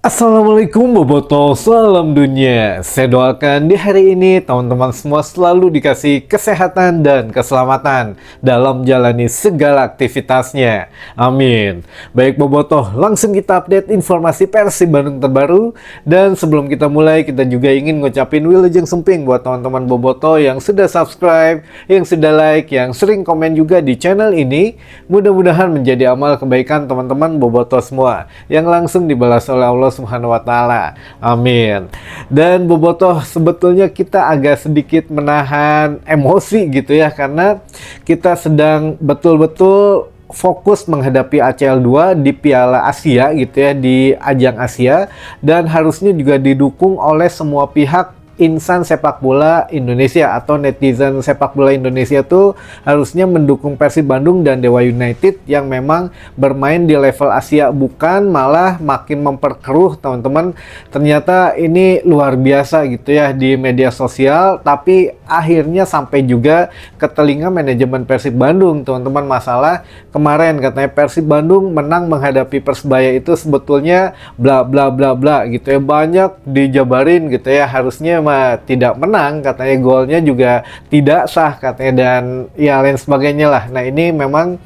Assalamualaikum Boboto, salam dunia. Saya doakan di hari ini teman-teman semua selalu dikasih kesehatan dan keselamatan dalam menjalani segala aktivitasnya. Amin. Baik Boboto, langsung kita update informasi Persib Bandung terbaru. Dan sebelum kita mulai, kita juga ingin ngucapin wilujeng sumping buat teman-teman Boboto yang sudah subscribe, yang sudah like, yang sering komen juga di channel ini. Mudah-mudahan menjadi amal kebaikan teman-teman Boboto semua yang langsung dibalas oleh Allah Subhanahu wa taala. Amin. Dan Bobotoh, sebetulnya kita agak sedikit menahan emosi gitu ya, karena kita sedang betul-betul fokus menghadapi ACL 2 di Piala Asia gitu ya, di ajang Asia, dan harusnya juga didukung oleh semua pihak. Insan sepak bola Indonesia atau netizen sepak bola Indonesia tuh harusnya mendukung Persib Bandung dan Dewa United yang memang bermain di level Asia, bukan malah makin memperkeruh teman-teman. Ternyata ini luar biasa gitu ya di media sosial, tapi akhirnya sampai juga ke telinga manajemen Persib Bandung teman-teman. Masalah kemarin katanya Persib Bandung menang menghadapi Persebaya itu sebetulnya bla bla bla bla gitu ya, banyak dijabarin gitu ya, harusnya tidak menang katanya, golnya juga tidak sah katanya, dan ya lain sebagainya lah. Nah ini memang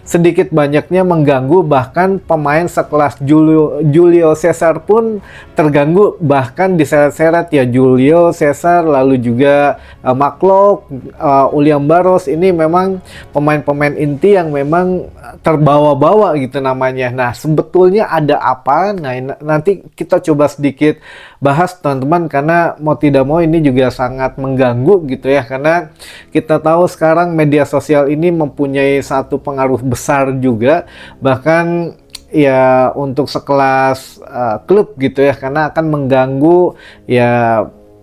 sedikit banyaknya mengganggu, bahkan pemain sekelas Julio Cesar pun terganggu, bahkan diseret-seret ya Julio Cesar, lalu juga Maklok, William Barros. Ini memang pemain-pemain inti yang memang terbawa-bawa gitu namanya. Nah sebetulnya ada apa? Nah nanti kita coba sedikit bahas teman-teman, karena mau tidak mau ini juga sangat mengganggu gitu ya, karena kita tahu sekarang media sosial ini mempunyai satu pengaruh besar juga, bahkan ya untuk sekelas klub gitu ya, karena akan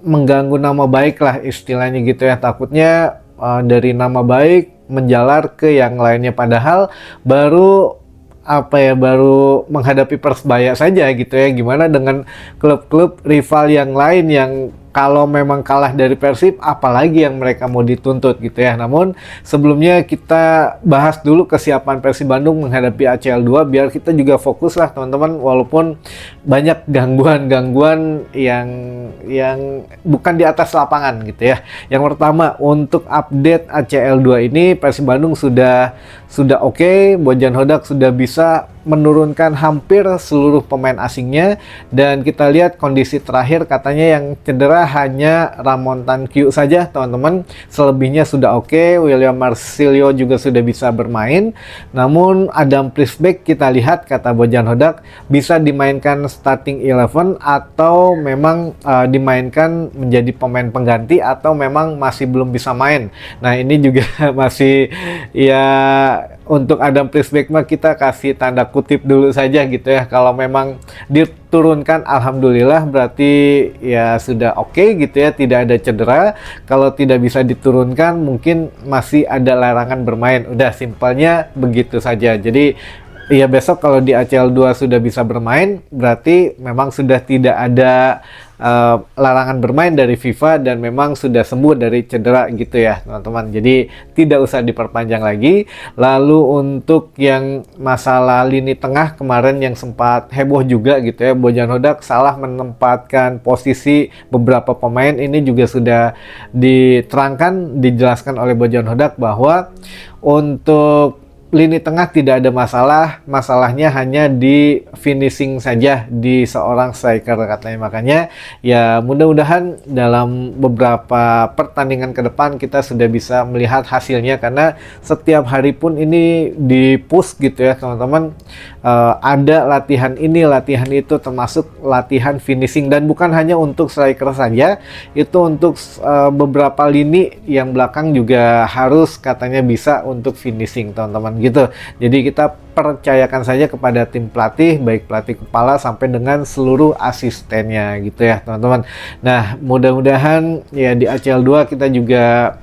mengganggu nama baik lah istilahnya gitu ya. Takutnya dari nama baik menjalar ke yang lainnya, padahal baru menghadapi Persebaya saja gitu ya. Gimana dengan klub-klub rival yang lain yang kalau memang kalah dari Persib, apalagi yang mereka mau dituntut gitu ya. Namun sebelumnya kita bahas dulu kesiapan Persib Bandung menghadapi ACL 2 biar kita juga fokus lah teman-teman, walaupun banyak gangguan-gangguan yang bukan di atas lapangan gitu ya. Yang pertama, untuk update ACL 2 ini Persib Bandung sudah oke. Bojan Hodak sudah bisa menurunkan hampir seluruh pemain asingnya, dan kita lihat kondisi terakhir katanya yang cedera hanya Ramon Tankyu saja teman-teman. Selebihnya sudah oke. William Marsilio juga sudah bisa bermain, namun Adam Prisbeck kita lihat kata Bojan Hodak bisa dimainkan starting 11 atau memang dimainkan menjadi pemain pengganti, atau memang masih belum bisa main. Nah ini juga masih ya, untuk Adam Prisbeck mah kita kasih tanda kutip dulu saja gitu ya. Kalau memang diturunkan alhamdulillah, berarti ya sudah oke gitu ya, tidak ada cedera. Kalau tidak bisa diturunkan mungkin masih ada larangan bermain. Udah simpelnya begitu saja. Jadi ya besok kalau di ACL 2 sudah bisa bermain, berarti memang sudah tidak ada larangan bermain dari FIFA, dan memang sudah sembuh dari cedera gitu ya teman-teman. Jadi tidak usah diperpanjang lagi. Lalu untuk yang masalah lini tengah kemarin yang sempat heboh juga gitu ya, Bojan Hodak salah menempatkan posisi beberapa pemain. Ini juga sudah diterangkan, dijelaskan oleh Bojan Hodak bahwa untuk lini tengah tidak ada masalah, masalahnya hanya di finishing saja di seorang striker katanya. Makanya ya mudah-mudahan dalam beberapa pertandingan ke depan kita sudah bisa melihat hasilnya, karena setiap hari pun ini di-push gitu ya teman-teman. Ada latihan ini, latihan itu, termasuk latihan finishing, dan bukan hanya untuk striker saja, itu untuk beberapa lini yang belakang juga harus katanya bisa untuk finishing teman-teman gitu. Jadi kita percayakan saja kepada tim pelatih, baik pelatih kepala sampai dengan seluruh asistennya gitu ya teman-teman. Nah mudah-mudahan ya di ACL 2 kita juga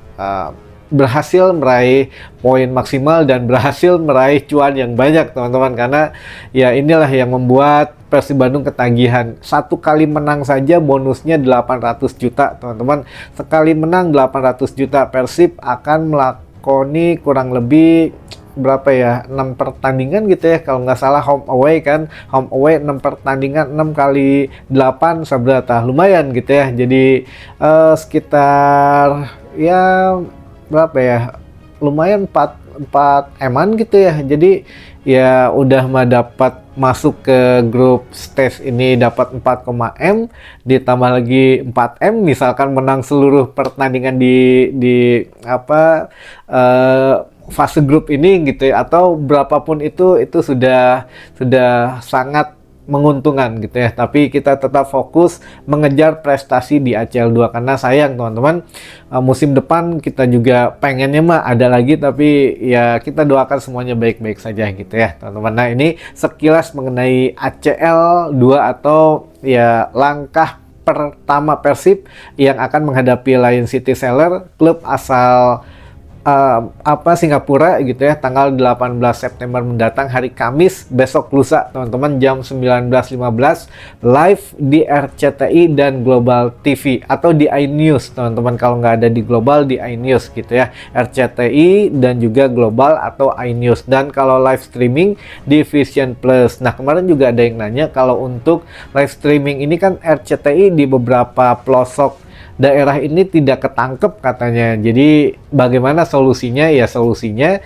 berhasil meraih poin maksimal dan berhasil meraih cuan yang banyak teman-teman, karena ya inilah yang membuat Persib Bandung ketagihan. Satu kali menang saja bonusnya 800 juta teman-teman. Sekali menang 800 juta, Persib akan melakoni kurang lebih berapa ya, 6 pertandingan gitu ya kalau nggak salah, home away kan, home away 6 pertandingan, 6 kali 8 seberapa, lumayan gitu ya. Jadi sekitar ya berapa ya, lumayan 4 eman gitu ya. Jadi ya udah mah dapat masuk ke grup stage ini, dapat 4,M ditambah lagi 4M misalkan menang seluruh pertandingan di apa fase grup ini gitu ya, atau berapapun itu sudah sangat menguntungkan gitu ya. Tapi kita tetap fokus mengejar prestasi di ACL 2 karena sayang teman-teman, musim depan kita juga pengennya mah ada lagi, tapi ya kita doakan semuanya baik-baik saja gitu ya teman-teman. Nah, ini sekilas mengenai ACL 2 atau ya langkah pertama Persib yang akan menghadapi Lion City Sailor, klub asal Singapura gitu ya, tanggal 18 September mendatang, hari Kamis besok lusa teman-teman, jam 19.15 live di RCTI dan Global TV atau di iNews teman-teman, kalau nggak ada di Global di iNews gitu ya, RCTI dan juga Global atau iNews, dan kalau live streaming di Vision Plus. Nah, kemarin juga ada yang nanya kalau untuk live streaming ini kan RCTI di beberapa pelosok daerah ini tidak ketangkep katanya. Jadi bagaimana solusinya? Ya solusinya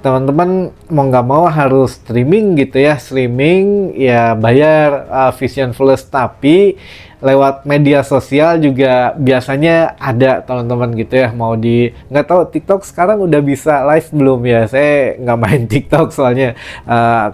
teman-teman mau nggak mau harus streaming gitu ya, streaming ya bayar Vision Plus, tapi lewat media sosial juga biasanya ada teman-teman gitu ya. Mau di, nggak tahu TikTok sekarang udah bisa live belum ya, saya nggak main TikTok soalnya.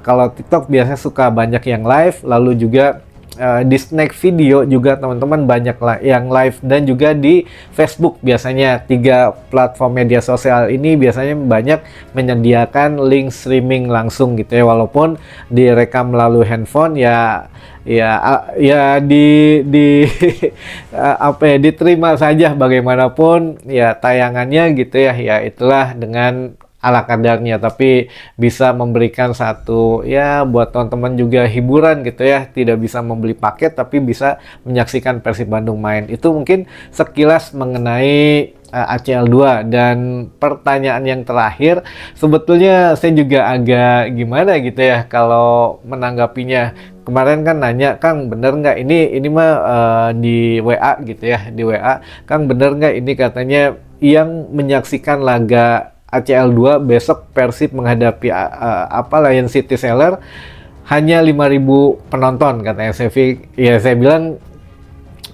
Kalau TikTok biasanya suka banyak yang live, lalu juga di snack video juga teman-teman banyak lah yang live, dan juga di Facebook biasanya 3 platform media sosial ini biasanya banyak menyediakan link streaming langsung gitu ya, walaupun direkam melalui handphone ya apa ya, diterima saja bagaimanapun ya tayangannya gitu ya. Ya itulah dengan ala kadarnya, tapi bisa memberikan satu ya buat teman-teman juga hiburan gitu ya, tidak bisa membeli paket tapi bisa menyaksikan Persib Bandung main. Itu mungkin sekilas mengenai ACL 2. Dan pertanyaan yang terakhir, sebetulnya saya juga agak gimana gitu ya kalau menanggapinya. Kemarin kan nanya, Kang bener nggak ini mah di WA gitu ya, di WA, Kang bener nggak ini katanya yang menyaksikan laga ACL 2 besok Persib menghadapi Lion City Sailor hanya 5.000 penonton katanya. Saya bilang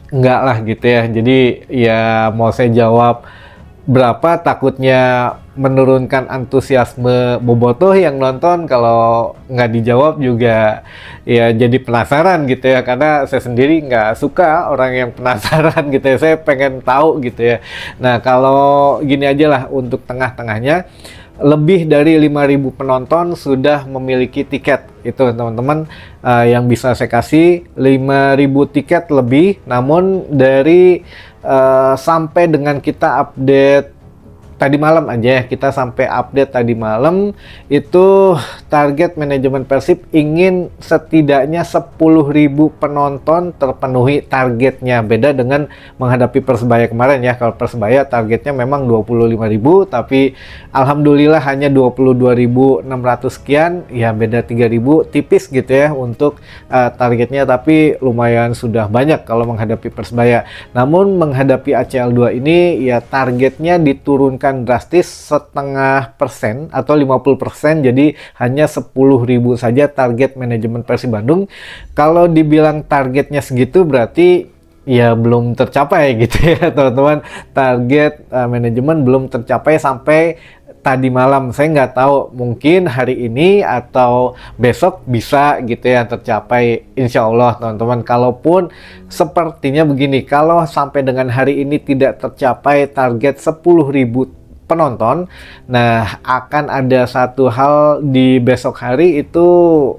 enggak lah gitu ya. Jadi ya mau saya jawab berapa, takutnya menurunkan antusiasme bobotoh yang nonton. Kalau nggak dijawab juga ya jadi penasaran gitu ya, karena saya sendiri nggak suka orang yang penasaran gitu ya, saya pengen tahu gitu ya. Nah, kalau gini aja lah untuk tengah-tengahnya, lebih dari 5.000 penonton sudah memiliki tiket itu teman-teman. Yang bisa saya kasih 5.000 tiket lebih, namun dari sampai dengan kita update tadi malam aja ya, kita sampai update tadi malam itu target manajemen Persib ingin setidaknya 10.000 penonton terpenuhi targetnya. Beda dengan menghadapi Persebaya kemarin ya. Kalau Persebaya targetnya memang 25.000, tapi alhamdulillah hanya 22.600 sekian, ya beda 3.000 tipis gitu ya untuk targetnya, tapi lumayan sudah banyak kalau menghadapi Persebaya. Namun menghadapi ACL 2 ini ya targetnya diturunkan drastis 0,5% atau 50%, jadi hanya 10.000 saja target manajemen Persib Bandung. Kalau dibilang targetnya segitu berarti ya belum tercapai gitu ya teman-teman. Target manajemen belum tercapai sampai tadi malam. Saya nggak tahu, mungkin hari ini atau besok bisa gitu ya tercapai, insya Allah teman-teman. Kalaupun sepertinya begini, kalau sampai dengan hari ini tidak tercapai target 10.000 penonton, nah akan ada satu hal di besok hari itu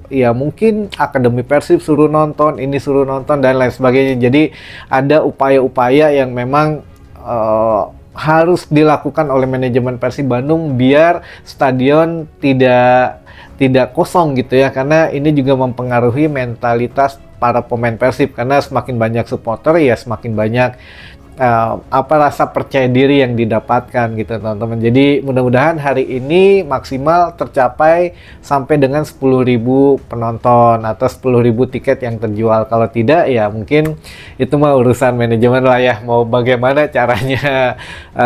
ya, mungkin Akademi Persib suruh nonton, ini suruh nonton dan lain sebagainya. Jadi ada upaya-upaya yang memang harus dilakukan oleh manajemen Persib Bandung biar stadion tidak kosong gitu ya, karena ini juga mempengaruhi mentalitas para pemain Persib, karena semakin banyak supporter ya semakin banyak rasa percaya diri yang didapatkan gitu teman-teman. Jadi mudah-mudahan hari ini maksimal tercapai sampai dengan 10.000 penonton atau 10.000 tiket yang terjual. Kalau tidak ya mungkin itu mah urusan manajemen lah ya, mau bagaimana caranya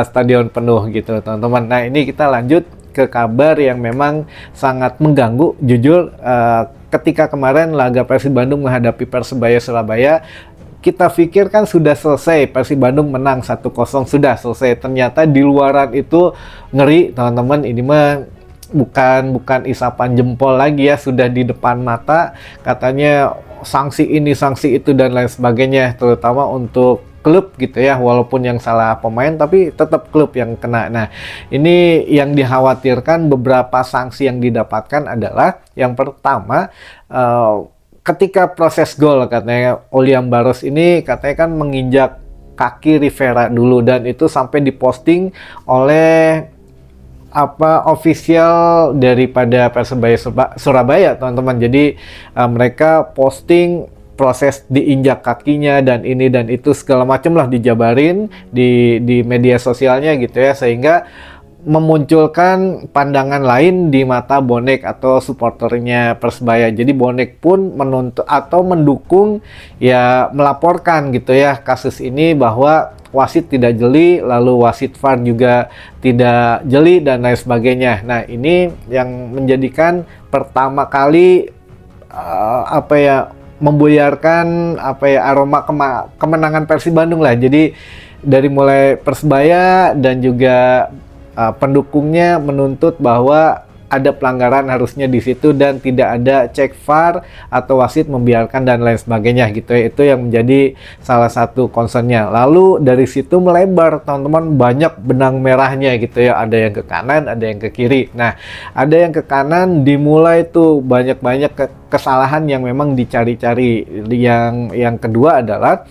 stadion penuh gitu teman-teman. Nah ini kita lanjut ke kabar yang memang sangat mengganggu jujur. Ketika kemarin laga Persib Bandung menghadapi Persebaya Surabaya, kita pikir kan sudah selesai, Persib Bandung menang 1-0, sudah selesai. Ternyata di luaran itu ngeri teman-teman, ini mah bukan isapan jempol lagi ya, sudah di depan mata katanya sanksi ini sanksi itu dan lain sebagainya, terutama untuk klub gitu ya, walaupun yang salah pemain tapi tetap klub yang kena. Nah ini yang dikhawatirkan, beberapa sanksi yang didapatkan adalah yang pertama, ketika proses gol katanya Oliam Barros ini katanya kan menginjak kaki Rivera dulu, dan itu sampai diposting oleh official daripada Persebaya Surabaya teman-teman. Jadi mereka posting proses diinjak kakinya dan ini dan itu segala macam lah dijabarin di media sosialnya gitu ya, sehingga memunculkan pandangan lain di mata bonek atau supporternya Persebaya. Jadi bonek pun menuntut atau mendukung ya, melaporkan gitu ya kasus ini bahwa wasit tidak jeli, lalu wasit VAR juga tidak jeli dan lain sebagainya. Nah ini yang menjadikan pertama kali membuyarkan aroma kemenangan Persib Bandung lah. Jadi dari mulai Persebaya dan juga pendukungnya menuntut bahwa ada pelanggaran harusnya di situ dan tidak ada cek VAR atau wasit membiarkan dan lain sebagainya gitu ya. Itu yang menjadi salah satu concernnya. Lalu dari situ melebar teman-teman, banyak benang merahnya gitu ya, ada yang ke kanan, ada yang ke kiri. Nah ada yang ke kanan dimulai tuh banyak-banyak kesalahan yang memang dicari-cari. Yang kedua adalah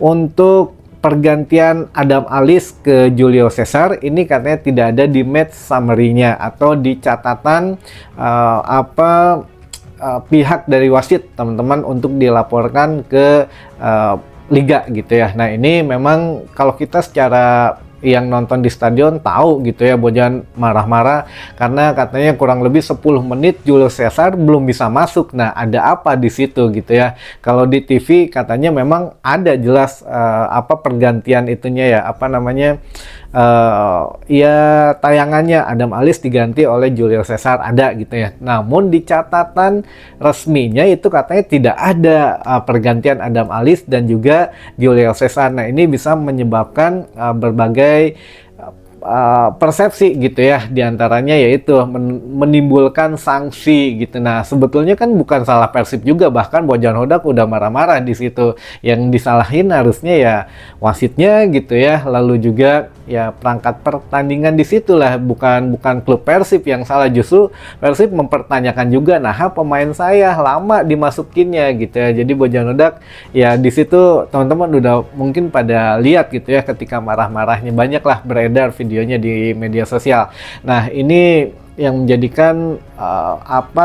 untuk pergantian Adam Alis ke Julio Cesar, ini katanya tidak ada di match summary-nya atau di catatan pihak dari wasit teman-teman untuk dilaporkan ke liga gitu ya. Nah ini memang kalau kita secara yang nonton di stadion tahu gitu ya, Bojan marah-marah karena katanya kurang lebih 10 menit Julio Cesar belum bisa masuk. Nah ada apa di situ gitu ya. Kalau di TV katanya memang ada jelas pergantian itunya ya, tayangannya Adam Alis diganti oleh Julio Cesar ada gitu ya. Namun di catatan resminya itu katanya tidak ada pergantian Adam Alis dan juga Julio Cesar. Nah ini bisa menyebabkan berbagai persepsi gitu ya, diantaranya yaitu menimbulkan sanksi gitu. Nah sebetulnya kan bukan salah Persib juga, bahkan Bojan Hodak udah marah-marah di situ. Yang disalahin harusnya ya wasitnya gitu ya, lalu juga ya perangkat pertandingan di situlah, bukan klub Persib yang salah. Justru Persib mempertanyakan juga, nah pemain saya lama dimasukinnya gitu ya. Jadi Bojan Hodak ya di situ teman-teman udah mungkin pada lihat gitu ya, ketika marah-marahnya banyaklah beredar videonya di media sosial. Nah ini yang menjadikan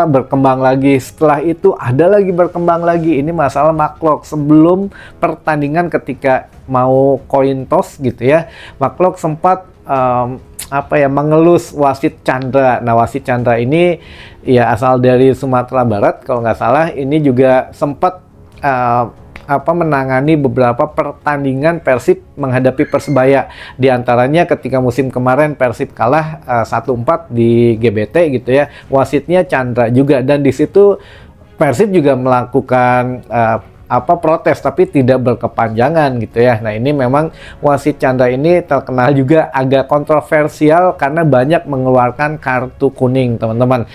berkembang lagi. Setelah itu ada lagi berkembang lagi, ini masalah McLeod. Sebelum pertandingan ketika mau coin toss gitu ya, McLeod sempat mengelus wasit Chandra. Nah wasit Chandra ini ya asal dari Sumatera Barat kalau nggak salah, ini juga sempat menangani beberapa pertandingan Persib menghadapi Persebaya. Di antaranya ketika musim kemarin Persib kalah 1-4 di GBT gitu ya. Wasitnya Chandra juga, dan di situ Persib juga melakukan protes tapi tidak berkepanjangan gitu ya. Nah ini memang wasit Chandra ini terkenal juga agak kontroversial karena banyak mengeluarkan kartu kuning teman-teman.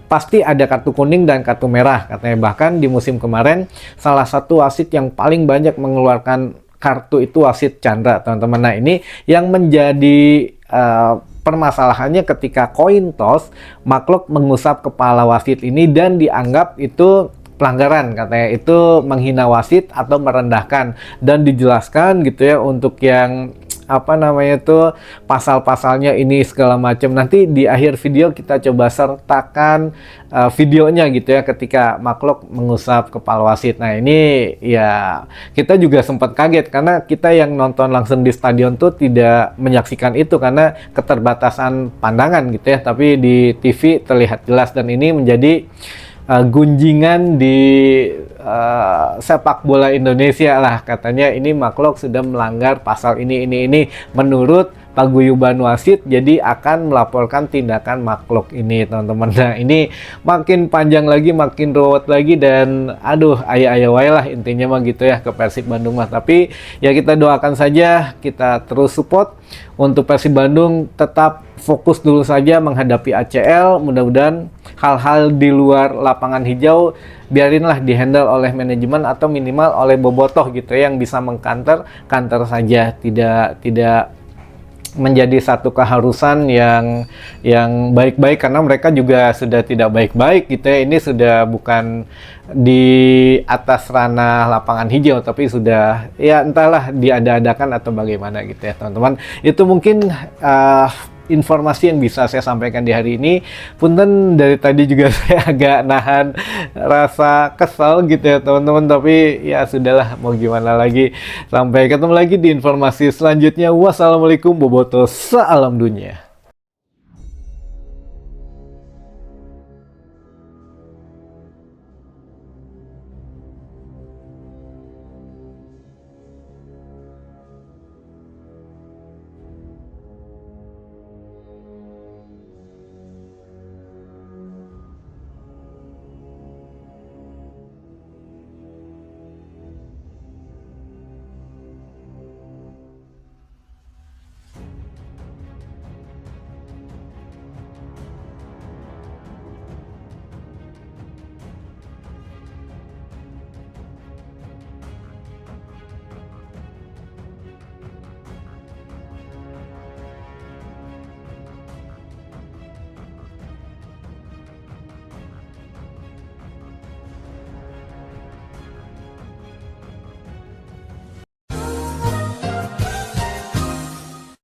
Pasti ada kartu kuning dan kartu merah katanya. Bahkan di musim kemarin salah satu wasit yang paling banyak mengeluarkan kartu itu wasit Chandra teman-teman. Nah ini yang menjadi permasalahannya ketika coin toss, McLeod mengusap kepala wasit ini dan dianggap itu pelanggaran, katanya itu menghina wasit atau merendahkan, dan dijelaskan gitu ya untuk yang apa namanya tuh, pasal-pasalnya ini segala macam. Nanti di akhir video kita coba sertakan videonya gitu ya, ketika McLough mengusap kepala wasit. Nah ini ya kita juga sempat kaget karena kita yang nonton langsung di stadion tuh tidak menyaksikan itu karena keterbatasan pandangan gitu ya, tapi di TV terlihat jelas, dan ini menjadi gunjingan di sepak bola Indonesia lah, katanya ini McLough sudah melanggar pasal ini menurut paguyuban wasit, jadi akan melaporkan tindakan McLough ini, teman-teman. Nah ini makin panjang lagi, makin ruwet lagi, dan aduh ayah wae lah intinya mah gitu ya ke Persib Bandung mah. Tapi ya kita doakan saja, kita terus support untuk Persib Bandung, tetap fokus dulu saja menghadapi ACL. Mudah-mudahan hal-hal di luar lapangan hijau biarinlah dihandle oleh manajemen atau minimal oleh bobotoh gitu ya, yang bisa mengkanter saja, tidak menjadi satu keharusan yang baik-baik, karena mereka juga sudah tidak baik-baik gitu ya. Ini sudah bukan di atas ranah lapangan hijau, tapi sudah ya entahlah diada-adakan atau bagaimana gitu ya, teman-teman. Itu mungkin informasi yang bisa saya sampaikan di hari ini. Punten dari tadi juga saya agak nahan rasa kesal gitu ya teman-teman, tapi ya sudahlah, mau gimana lagi. Sampai ketemu lagi di informasi selanjutnya. Wassalamualaikum, bobotoh, salam dunia.